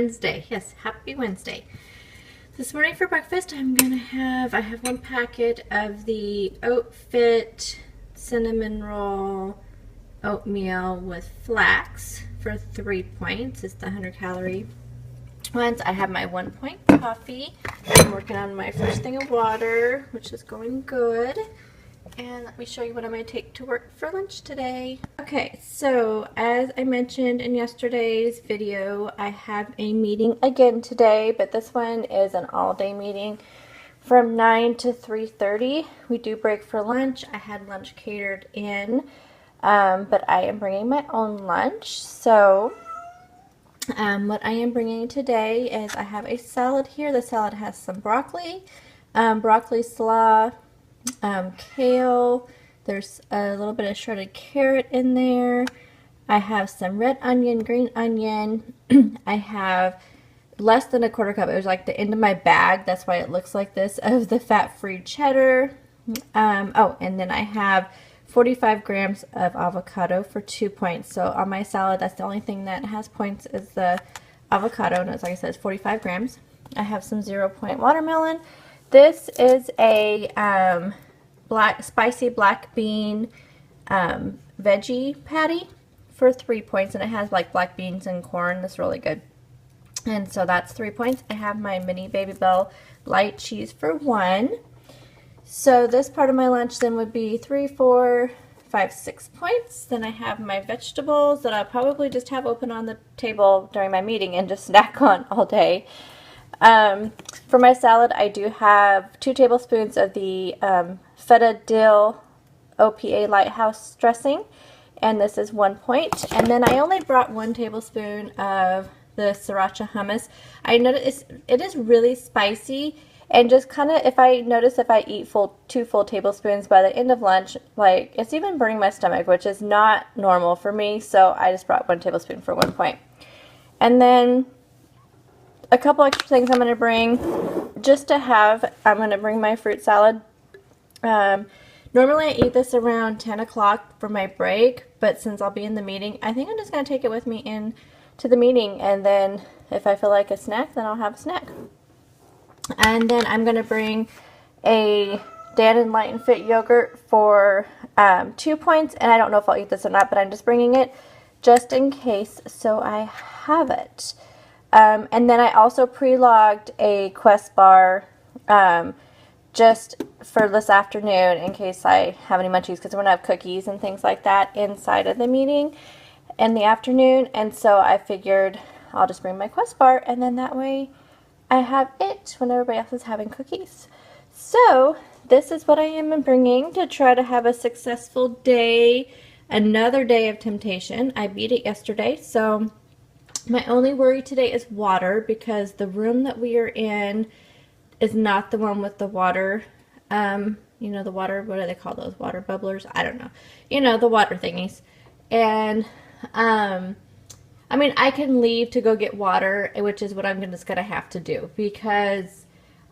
Wednesday. Yes, happy Wednesday. This morning for breakfast, I have one packet of the Oat Fit cinnamon roll oatmeal with flax for 3 points. It's the 100-calorie ones. I have my 1 point coffee. I'm working on my first thing of water, which is going good. And let me show you what I'm going to take to work for lunch today. Okay, so as I mentioned in yesterday's video, I have a meeting again today, but this one is an all-day meeting from 9 to 3:30. We do break for lunch. I had lunch catered in, but I am bringing my own lunch. So what I am bringing today is I have a salad here. The salad has some broccoli, broccoli slaw, kale, there's a little bit of shredded carrot in there. I have some red onion, green onion. I have less than a quarter cup. It was like the end of my bag, that's why it looks like this, of the fat-free cheddar. Oh, and then I have 45 grams of avocado for 2 points. So on my salad, that's the only thing that has points is the avocado, and it's, like I said, it's 45 grams. I have some 0-point watermelon. This is a spicy black bean veggie patty for 3 points, and it has like black beans and corn. That's really good. And so that's 3 points. I have my mini Baby Bell light cheese for 1. So this part of my lunch then would be 3, 4, 5, 6 points. Then I have my vegetables that I'll probably just have open on the table during my meeting and just snack on all day. For my salad, I do have 2 tablespoons of the feta dill OPA Lighthouse dressing, and this is 1 point. And then I only brought 1 tablespoon of the sriracha hummus. I noticed it is really spicy, and just kind of, if I eat 2 full tablespoons by the end of lunch, like, it's even burning my stomach, which is not normal for me, so I just brought 1 tablespoon for 1 point. And then a couple extra things I'm going to bring just to have. I'm going to bring my fruit salad. Normally I eat this around 10 o'clock for my break, but since I'll be in the meeting, I think I'm just going to take it with me in to the meeting, and then if I feel like a snack, then I'll have a snack. And then I'm going to bring a Dannon Light and Fit yogurt for 2 points, and I don't know if I'll eat this or not, but I'm just bringing it just in case, so I have it. And then I also pre-logged a Quest bar just for this afternoon in case I have any munchies, because we're going to have cookies and things like that inside of the meeting in the afternoon. And so I figured I'll just bring my Quest bar, and then that way I have it when everybody else is having cookies. So this is what I am bringing to try to have a successful day, another day of temptation. I beat it yesterday, so my only worry today is water, because the room that we are in is not the one with the water, you know, the water, what do they call those, water bubblers? I don't know. You know, the water thingies. And, I mean, I can leave to go get water, which is what I'm just going to have to do, because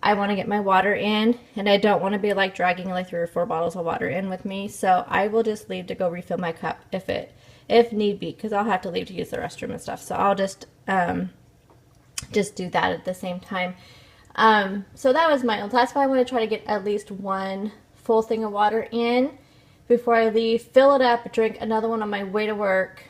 I want to get my water in, and I don't want to be, like, dragging, like, 3 or 4 bottles of water in with me. So I will just leave to go refill my cup if need be, because I'll have to leave to use the restroom and stuff. So I'll just do that at the same time. So that's why I want to try to get at least 1 full thing of water in before I leave, fill it up, drink another one on my way to work,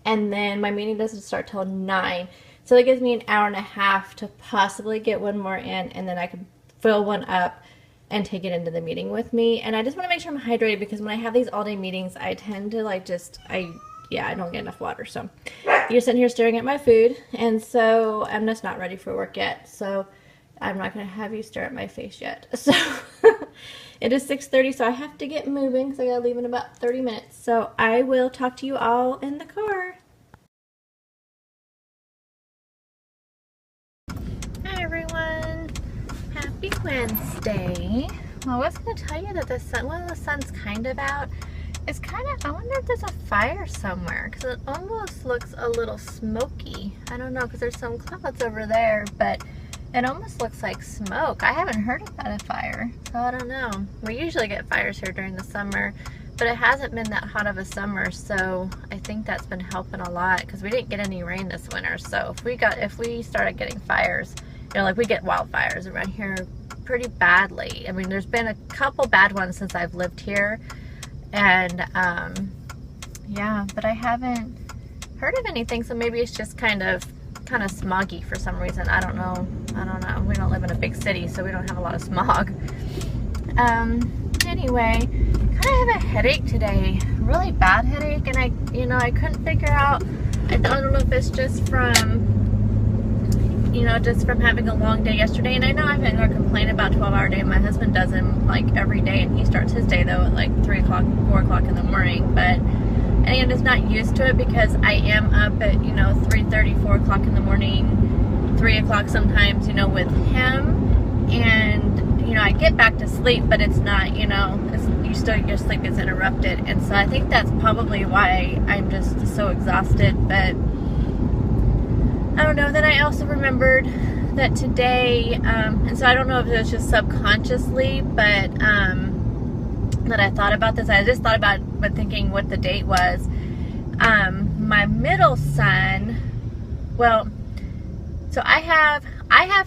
and then my meeting doesn't start till 9. So it gives me an hour and a half to possibly get 1 more in, and then I can fill 1 up and take it into the meeting with me. And I just want to make sure I'm hydrated, because when I have these all-day meetings, I tend to, like, I don't get enough water. So you're sitting here staring at my food, and so I'm just not ready for work yet. So I'm not going to have you stare at my face yet. So it is 6:30, so I have to get moving, because I got to leave in about 30 minutes. So I will talk to you all in the car. Hi, everyone. Happy Wednesday. Well, I was going to tell you that when the sun's kind of out, it's kind of, I wonder if there's a fire somewhere, because it almost looks a little smoky. I don't know, because there's some clouds over there, but it almost looks like smoke. I haven't heard about a fire, so I don't know. We usually get fires here during the summer, but it hasn't been that hot of a summer, so I think that's been helping a lot because we didn't get any rain this winter. So if we started getting fires, you know, like we get wildfires around here pretty badly. I mean, there's been a couple bad ones since I've lived here, and yeah, but I haven't heard of anything, so maybe it's just kind of smoggy for some reason. I don't know. We don't live in a big city, so we don't have a lot of smog. Anyway, kind of have a headache today, really bad headache, and I couldn't figure out, I don't know if it's just from, just from having a long day yesterday. And I know I've been complaining about 12-hour day. My husband does them like every day, and he starts his day though at like 3 o'clock, 4 o'clock in the morning, but I am just not used to it because I am up at 3:30, 4 o'clock in the morning, 3 o'clock sometimes, with him, and I get back to sleep, but it's not, your sleep is interrupted. And so I think that's probably why I'm just so exhausted. But I don't know. Then I also remembered that today, and so I don't know if it was just subconsciously, but that I thought about this. I just thought about when thinking what the date was. My middle son, well, so I have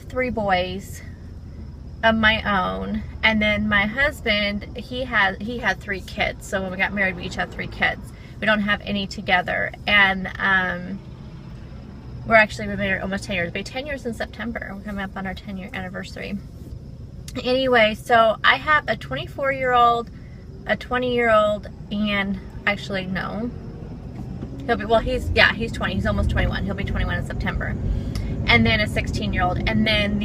3 boys of my own, and then my husband, he had 3 kids. So when we got married, we each had 3 kids. We don't have any together, and we've been married almost 10 years. It'll be 10 years in September. We're coming up on our 10-year anniversary. Anyway, so I have a 24-year-old, a 20-year-old, and actually no, he's 20. He's almost 21. He'll be 21 in September, and then a 16-year-old, and then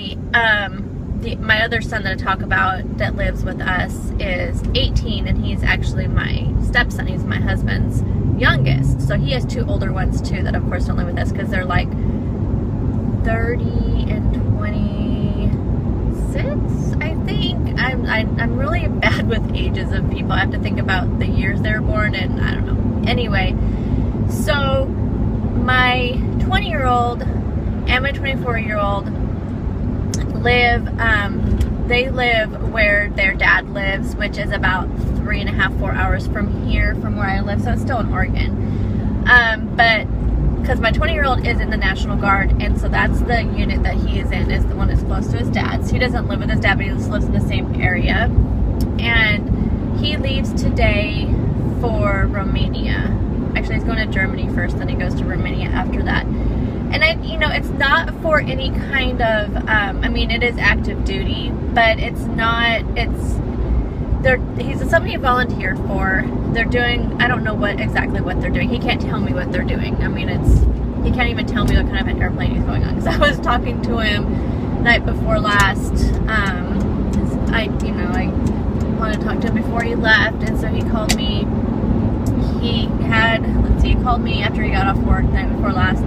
my other son that I talk about that lives with us is 18, and he's actually my stepson. He's my husband's youngest. So he has 2 older ones too that of course don't live with us because they're like 30 and 26, I think. I'm really bad with ages of people. I have to think about the years they were born, and I don't know. Anyway, so my 20-year-old and my 24-year-old they live where their dad lives, which is about 3.5, 4 hours from here, from where I live. So it's still in Oregon. But because my 20-year-old is in the National Guard, and so that's the unit that he is in, is the one that's close to his dad's. He doesn't live with his dad, but he just lives in the same area. And he leaves today for Romania. Actually, he's going to Germany first, then he goes to Romania after that. And it's not for any kind of, it is active duty, but it's not, he's somebody he volunteered for. They're doing, I don't know exactly what they're doing. He can't tell me what they're doing. He can't even tell me what kind of an airplane he's going on. Because I was talking to him night before last. I wanted to talk to him before he left, and so he called me. He called me after he got off work the night before last.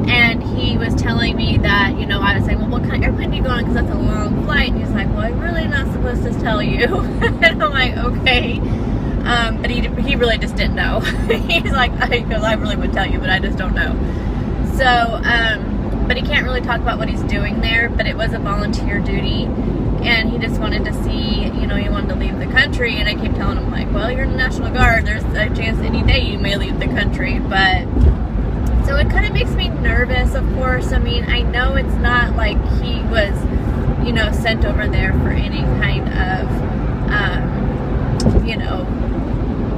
And he was telling me that, I was saying, well, what kind of airplane do you go on? Because that's a long flight. And he's like, well, I'm really not supposed to tell you. And I'm like, okay. But he really just didn't know. He's like, because I really would tell you, but I just don't know. So, but he can't really talk about what he's doing there. But it was a volunteer duty. And he just wanted to see, he wanted to leave the country. And I keep telling him, like, well, you're in the National Guard. There's a chance any day you may leave the country. But so it kind of makes me nervous, of course. I know it's not like he was, sent over there for any kind of,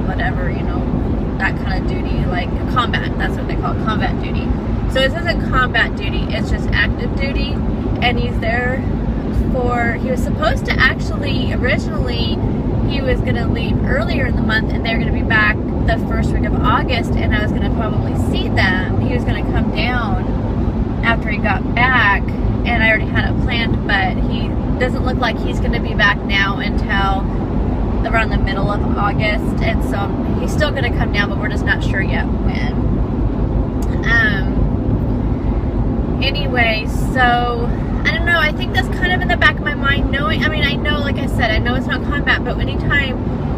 whatever, that kind of duty, like combat. That's what they call it, combat duty. So this isn't combat duty, it's just active duty. And he's there he was supposed to actually, originally, he was going to leave earlier in the month, and they were going to be back the first week of August, and I was going to probably see them. He was going to come down after he got back, and I already had it planned, but he doesn't look like he's going to be back now until around the middle of August, and so he's still going to come down, but we're just not sure yet when. Anyway, so I don't know, I think that's kind of in the back of my mind, knowing, I know, like I said, I know it's not combat, but anytime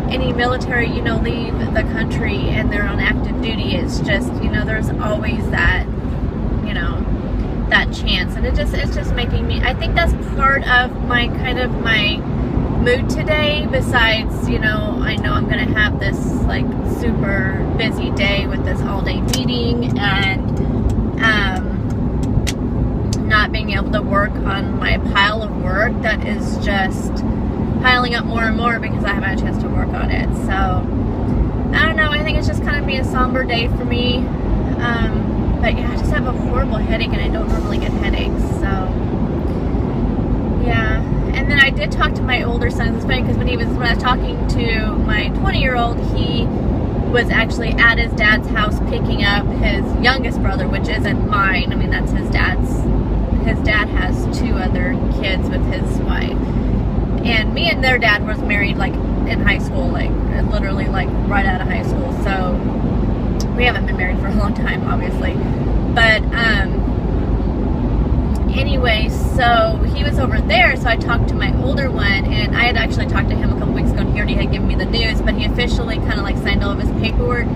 any military, leave the country and they're on active duty, it's just, there's always that, that chance, and it's just making me, I think that's part of my, kind of my mood today, besides, I know I'm going to have this like super busy day with this all-day meeting and not being able to work on my pile of work that is just piling up more and more because I haven't had a chance to work on it. So I don't know, I think it's just kind of be a somber day for me. But yeah, I just have a horrible headache and I don't normally get headaches, so yeah. And then I did talk to my older son. It's funny because when I was talking to my 20-year-old, he was actually at his dad's house picking up his youngest brother, which isn't mine. I mean, that's his dad's. His dad has 2 other kids with his wife. And me and their dad was married like in high school, like literally like right out of high school. So we haven't been married for a long time, obviously. But anyway, so he was over there, so I talked to my older one, and I had actually talked to him a couple weeks ago, and he already had given me the news, but he officially kind of like signed all of his paperwork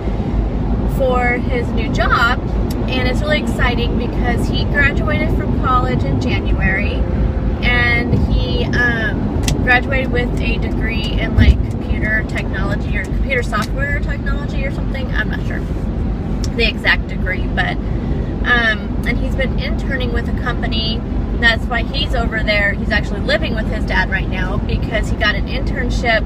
for his new job, and it's really exciting because he graduated from college in January, and he graduated with a degree in like computer technology or computer software technology or something. I'm not sure the exact degree, but and he's been interning with a company. That's why he's over there. He's actually living with his dad right now because he got an internship.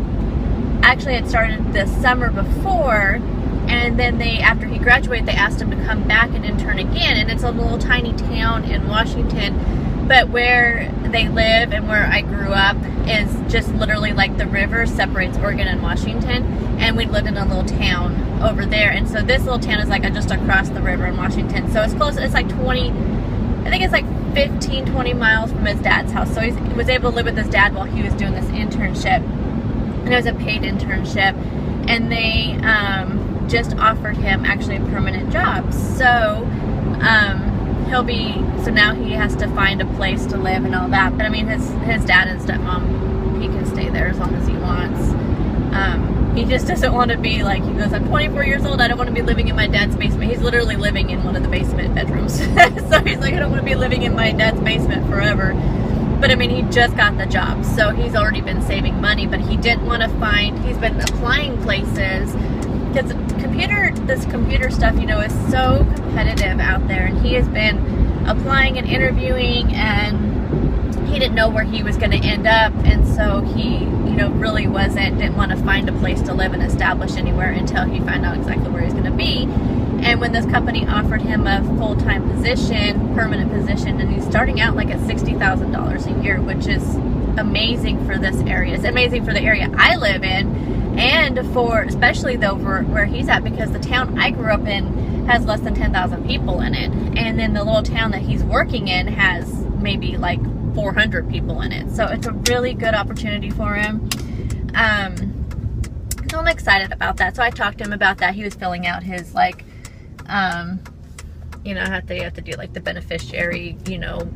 Actually, it started the summer before, and then after he graduated, they asked him to come back and intern again. And it's a little tiny town in Washington, but where they live and where I grew up is just literally like the river separates Oregon and Washington, and we lived in a little town over there. And so this little town is like just across the river in Washington, so it's close. It's like 15, 20 miles from his dad's house. So he was able to live with his dad while he was doing this internship, and it was a paid internship, and they just offered him actually a permanent job. So so now he has to find a place to live and all that. But I mean, his dad and stepmom, he can stay there as long as he wants. He just doesn't want to be like, he goes, I'm 24 years old, I don't want to be living in my dad's basement. He's literally living in one of the basement bedrooms. So he's like, I don't want to be living in my dad's basement forever. But I mean, he just got the job, so he's already been saving money, but he didn't want to he's been applying places, because this computer stuff, you know, is so competitive out there, and he has been applying and interviewing, and he didn't know where he was going to end up, and so he, you know, really didn't want to find a place to live and establish anywhere until he found out exactly where he's going to be. And when this company offered him a full-time position, permanent position, and he's starting out like at $60,000 a year, which is amazing for this area. It's amazing for the area I live in, and especially though where he's at, because the town I grew up in has less than 10,000 people in it, and then the little town that he's working in has maybe like 400 people in it. So it's a really good opportunity for him. So I'm excited about that. So I talked to him about that. He was filling out his like, you know, you have to do like the beneficiary, you know,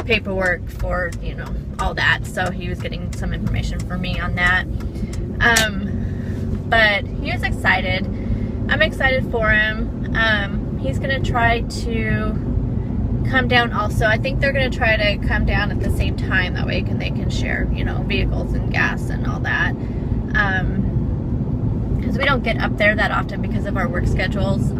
paperwork for, you know, all that. So he was getting some information for me on that. But he was excited. I'm excited for him. He's gonna try to come down also. I think they're gonna try to come down at the same time. That way they can share, you know, vehicles and gas and all that. Because we don't get up there that often because of our work schedules.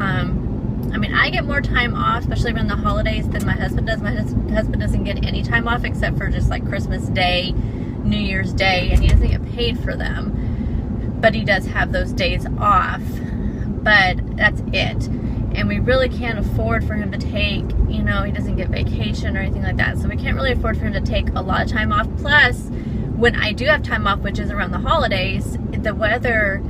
I mean, I get more time off, especially around the holidays, than my husband does. My husband doesn't get any time off except for just like Christmas Day, New Year's Day, and he doesn't get paid for them. But he does have those days off, but that's it. And we really can't afford for him to take, you know, he doesn't get vacation or anything like that. So we can't really afford for him to take a lot of time off. Plus, when I do have time off, which is around the holidays, the weather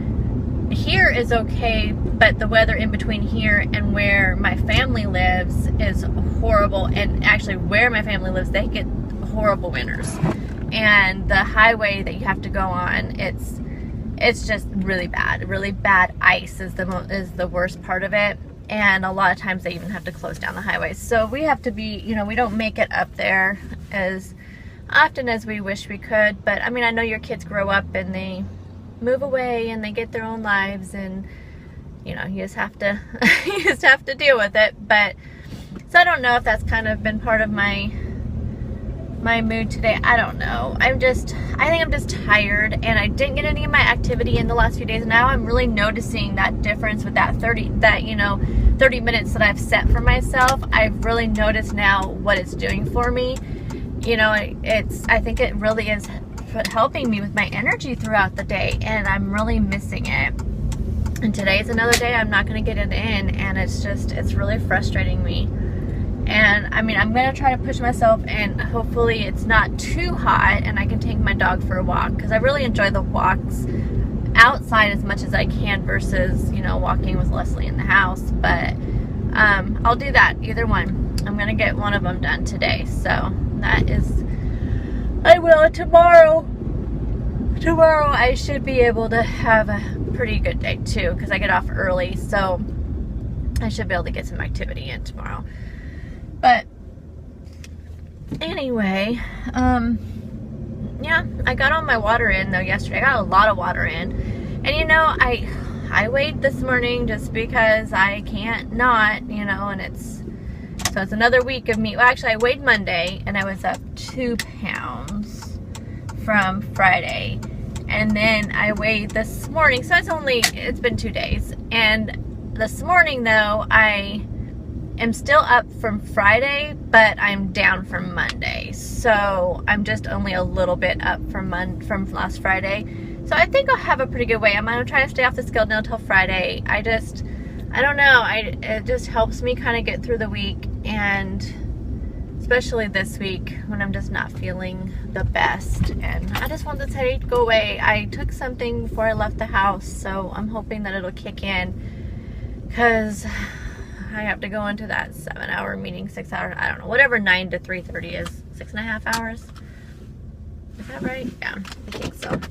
here is okay, but the weather in between here and where my family lives is horrible. And actually where my family lives, they get horrible winters. And the highway that you have to go on, it's just really bad ice is the worst part of it. And a lot of times they even have to close down the highways. So we have to be, you know, we don't make it up there as often as we wish we could. But I mean, I know your kids grow up and they move away and they get their own lives, and you know, you just have to deal with it. But so I don't know if that's kind of been part of my my mood today. I don't know. I think I'm just tired, and I didn't get any of my activity in the last few days. Now I'm really noticing that difference with that 30 minutes that I've set for myself. I've really noticed now what it's doing for me. You know, I think it really is helping me with my energy throughout the day, and I'm really missing it. And today's another day I'm not going to get it in, and it's really frustrating me. And I mean, I'm going to try to push myself, and hopefully it's not too hot and I can take my dog for a walk, because I really enjoy the walks outside as much as I can versus, you know, walking with Leslie in the house. But I'll do that, either one. I'm going to get one of them done today. So that is, I will. Tomorrow I should be able to have a pretty good day too, because I get off early, so I should be able to get some activity in tomorrow. But anyway, yeah, I got all my water in though yesterday. I got a lot of water in, and you know, I weighed this morning just because I can't not, you know, and it's another week of me. Well, actually I weighed Monday and I was up 2 pounds from Friday, and then I weighed this morning, so it's been 2 days, and this morning though I am still up from Friday, but I'm down from Monday. So I'm just only a little bit up from last Friday. So I think I'll have a pretty good way. I'm going to try to stay off the scale now until Friday. I don't know. It just helps me kind of get through the week, and especially this week when I'm just not feeling the best. And I just want this headache to go away. I took something before I left the house, so I'm hoping that it'll kick in, because I have to go into that 7-hour meeting, 6 hours, I don't know, whatever 9 to 3:30 is, 6.5 hours. Is that right? Yeah, I think so.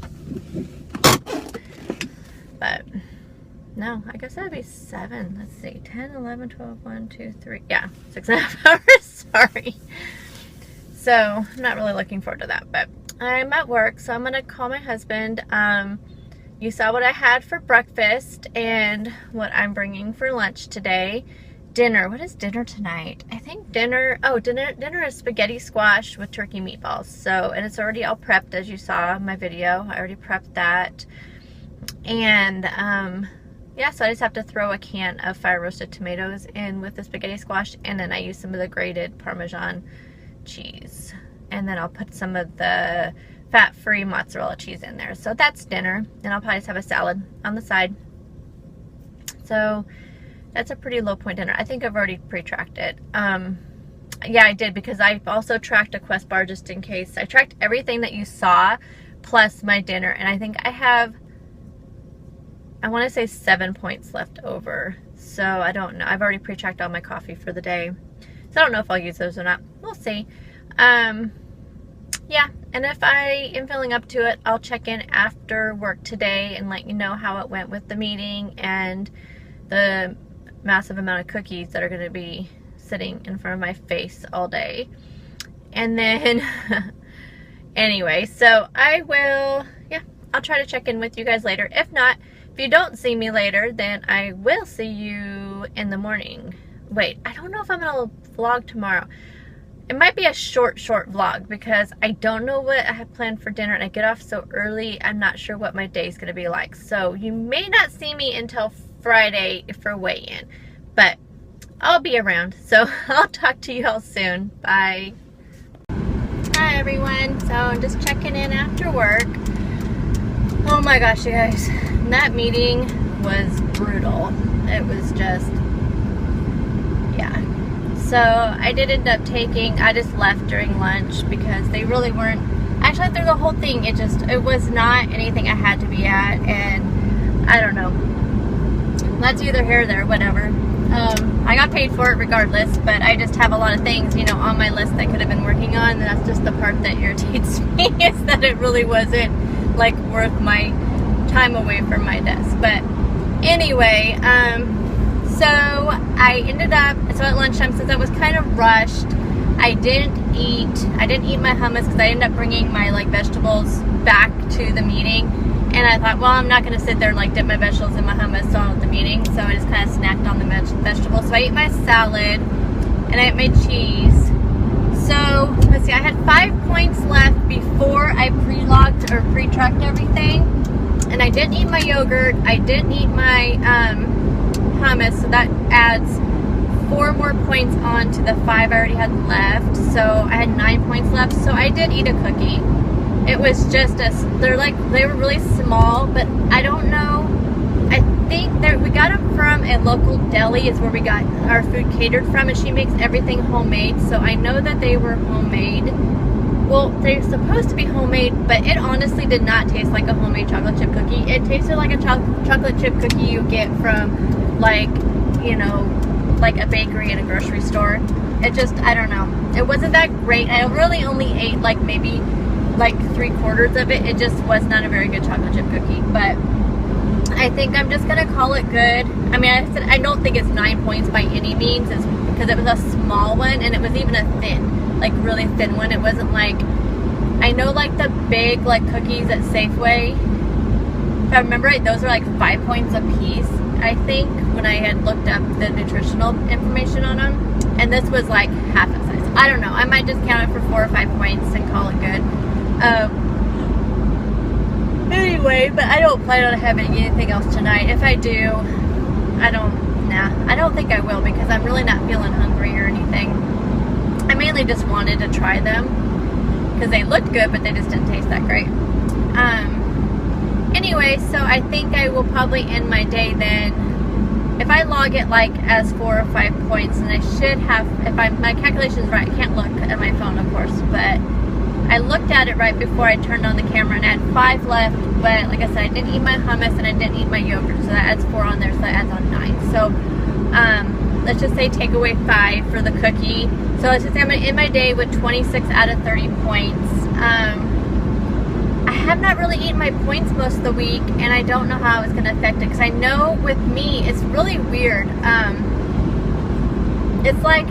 But no, I guess that'd be 7. Let's see, 10, 11, 12, 1, 2, 3. Yeah, 6.5 hours. Sorry. So I'm not really looking forward to that, but I'm at work, so I'm gonna call my husband. You saw what I had for breakfast and what I'm bringing for lunch today. Dinner. What is dinner tonight? I think dinner is spaghetti squash with turkey meatballs. So, and it's already all prepped, as you saw in my video. I already prepped that. And yeah, so I just have to throw a can of fire roasted tomatoes in with the spaghetti squash, and then I use some of the grated Parmesan cheese. And then I'll put some of the fat-free mozzarella cheese in there. So that's dinner, and I'll probably just have a salad on the side. So that's a pretty low point dinner. I think I've already pre-tracked it. Yeah, I did, because I also tracked a Quest bar just in case. I tracked everything that you saw plus my dinner, and I think I have, I want to say 7 points left over. So I don't know. I've already pre-tracked all my coffee for the day, so I don't know if I'll use those or not. We'll see. Yeah, and if I am feeling up to it, I'll check in after work today and let you know how it went with the meeting and the massive amount of cookies that are going to be sitting in front of my face all day. And then anyway, so I will, yeah, I'll try to check in with you guys later. If not, if you don't see me later, then I will see you in the morning. Wait, I don't know if I'm going to vlog tomorrow. It might be a short vlog, because I don't know what I have planned for dinner, and I get off so early, I'm not sure what my day is going to be like. So you may not see me until Friday for weigh-in, but I'll be around. So I'll talk to you all soon. Bye. Hi everyone. So I'm just checking in after work. Oh my gosh, you guys. That meeting was brutal. It was just, yeah. So I did end up I just left during lunch because they really weren't, actually through the whole thing, it was not anything I had to be at, and I don't know. That's either here or there, whatever. I got paid for it regardless, but I just have a lot of things, you know, on my list that I could have been working on, and that's just the part that irritates me, is that it really wasn't, like, worth my time away from my desk. But anyway, so I ended up, so at lunchtime, since I was kind of rushed, I didn't eat my hummus, because I ended up bringing my, like, vegetables back to the meeting. And I thought, well, I'm not going to sit there and, like, dip my vegetables in my hummus on the meeting. So I just kind of snacked on the vegetables. So I ate my salad and I ate my cheese. So, let's see, I had 5 points left before I pre-logged or pre-trucked everything. And I didn't eat my yogurt. I didn't eat my hummus, so that adds 4 more points on to the 5 I already had left. So I had 9 points left. So I did eat a cookie. It was just they were really small, but I don't know. I think that we got them from a local deli is where we got our food catered from, and she makes everything homemade. So I know that they were homemade. Well, they're supposed to be homemade, but it honestly did not taste like a homemade chocolate chip cookie. It tasted like a chocolate chip cookie you get from, like, you know, like a bakery in a grocery store. It just, I don't know. It wasn't that great. I really only ate like maybe like 3/4 of it. It just was not a very good chocolate chip cookie. But I think I'm just gonna call it good. I mean, I said I don't think it's 9 points by any means. It's because it was a small one, and it was even a thin, like really thin one. It wasn't like, I know like the big like cookies at Safeway, if I remember right, those are like 5 points a piece, I think, when I had looked up the nutritional information on them. And this was like half the size. I don't know. I might just count it for 4 or 5 points and call it good. Anyway, but I don't plan on having anything else tonight. If I do, I don't think I will, because I'm really not feeling hungry or anything. I mainly just wanted to try them because they looked good, but they just didn't taste that great. Anyway, so I think I will probably end my day then. If I log it like as 4 or 5 points, and I should have, if my calculation's right, I can't look at my phone, of course, but I looked at it right before I turned on the camera, and I had 5 left, but like I said, I didn't eat my hummus and I didn't eat my yogurt, so that adds 4 on there, so that adds on 9. So let's just say take away 5 for the cookie. So let's just say I'm going to end my day with 26 out of 30 points. I have not really eaten my points most of the week, and I don't know how it's going to affect it, because I know with me, it's really weird. It's like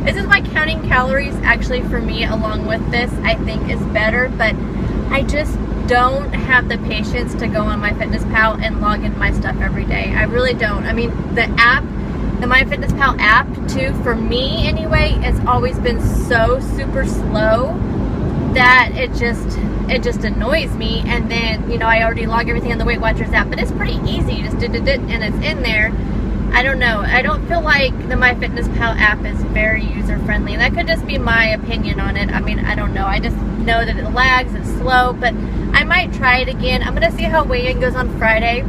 this is why counting calories actually for me along with this I think is better, but I just don't have the patience to go on MyFitnessPal and log in my stuff every day. I really don't. I mean, the app, the MyFitnessPal app too, for me anyway, it's always been so super slow that it just annoys me. And then, you know, I already log everything on the Weight Watchers app, but it's pretty easy. You just did it and it's in there. I don't know. I don't feel like the MyFitnessPal app is very user-friendly. And that could just be my opinion on it. I mean, I don't know. I just know that it lags, it's slow, but I might try it again. I'm going to see how weigh-in goes on Friday.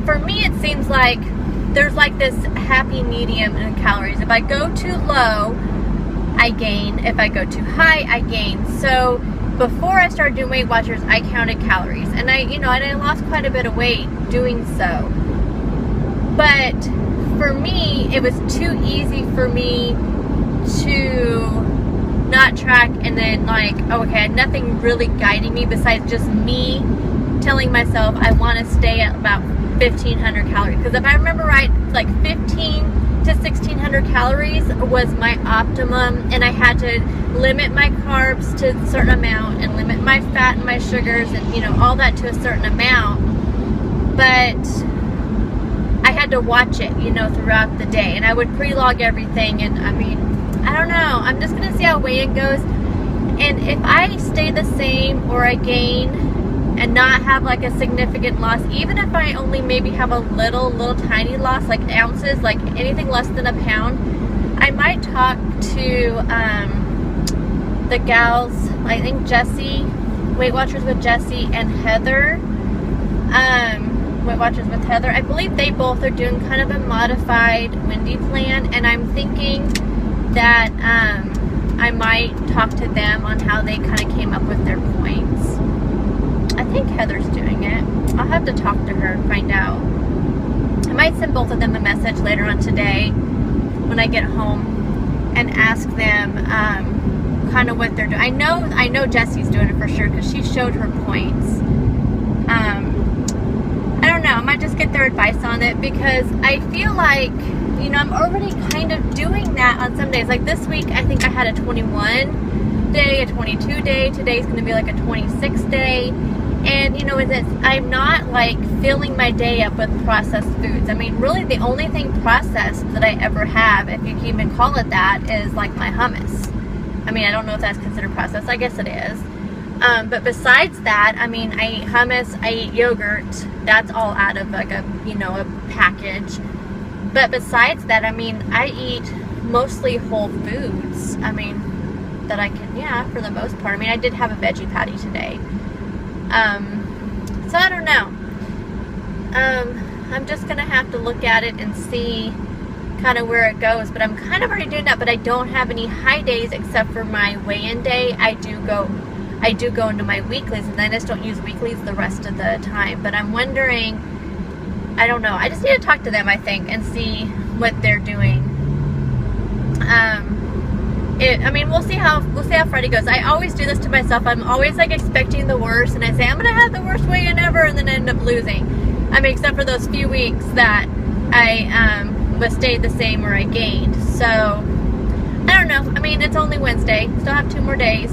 For me, it seems like there's like this happy medium in calories. If I go too low, I gain. If I go too high, I gain. So before I started doing Weight Watchers, I counted calories, and I lost quite a bit of weight doing so. But for me, it was too easy for me to not track, and then like, okay, I had nothing really guiding me besides just me telling myself I want to stay at about 1,500 calories. Because if I remember right, like 15 to 1,600 calories was my optimum, and I had to limit my carbs to a certain amount and limit my fat and my sugars and, you know, all that to a certain amount. But I had to watch it, you know, throughout the day, and I would pre-log everything. And I mean, I don't know, I'm just gonna see how weigh-in goes, and if I stay the same or I gain and not have like a significant loss, even if I only maybe have a little tiny loss, like ounces, like anything less than a pound, I might talk to the gals, I think Jessie, Weight Watchers with Jessie, and Heather, Weight Watchers with Heather. I believe they both are doing kind of a modified Wendy plan, and I'm thinking that I might talk to them on how they kind of came up with their points. I think Heather's doing it. I'll have to talk to her and find out. I might send both of them a message later on today when I get home and ask them kind of what they're doing. I know Jessie's doing it for sure because she showed her points. I don't know. I might just get their advice on it, because I feel like, you know, I'm already kind of doing that on some days. Like this week, I think I had a 21 day, a 22 day. Today's going to be like a 26 day. And you know, with this, I'm not like filling my day up with processed foods. I mean, really the only thing processed that I ever have, if you can even call it that, is like my hummus. I mean, I don't know if that's considered processed. I guess it is. But besides that, I mean, I eat hummus, I eat yogurt. That's all out of like a, you know, a package. But besides that, I mean, I eat mostly whole foods. I mean, that I can, yeah, for the most part. I mean, I did have a veggie patty today. So I don't know. I'm just gonna have to look at it and see kind of where it goes. But I'm kind of already doing that. But I don't have any high days except for my weigh-in day. I do go into my weeklies, and I just don't use weeklies the rest of the time. But I'm wondering, I don't know. I just need to talk to them, I think, and see what they're doing. I mean, we'll see how Friday goes. I always do this to myself. I'm always like expecting the worst, and I say I'm gonna have the worst weigh-in ever, and then I end up losing. I mean, except for those few weeks that I was stayed the same or I gained. So I don't know. I mean, it's only Wednesday. Still have 2 more days.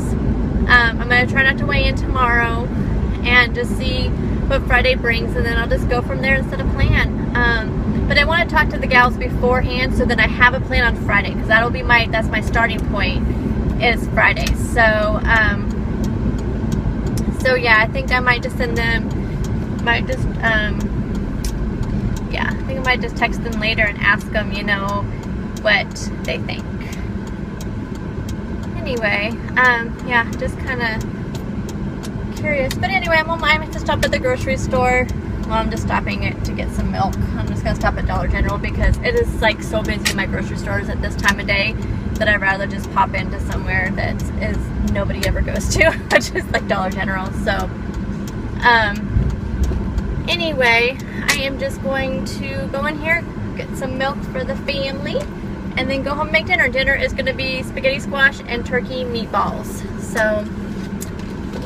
I'm gonna try not to weigh in tomorrow, and just see what Friday brings, and then I'll just go from there and set a plan. But I want to talk to the gals beforehand so that I have a plan on Friday, because that's my starting point is Friday. So yeah, I think I might just send them, yeah, I think I might just text them later and ask them, you know, what they think. Anyway, yeah, just kind of curious. But anyway, I have to stop at the grocery store. Well, I'm just stopping it to get some milk. I'm just going to stop at Dollar General because it is like so busy in my grocery stores at this time of day that I'd rather just pop into somewhere that is nobody ever goes to, which is like Dollar General. So, anyway, I am just going to go in here, get some milk for the family, and then go home and make dinner. Dinner is going to be spaghetti squash and turkey meatballs. So,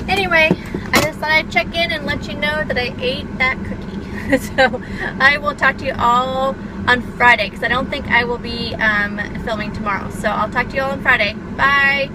anyway, I just thought I'd check in and let you know that I ate that cookie. So I will talk to you all on Friday, because I don't think I will be filming tomorrow. So I'll talk to you all on Friday. Bye!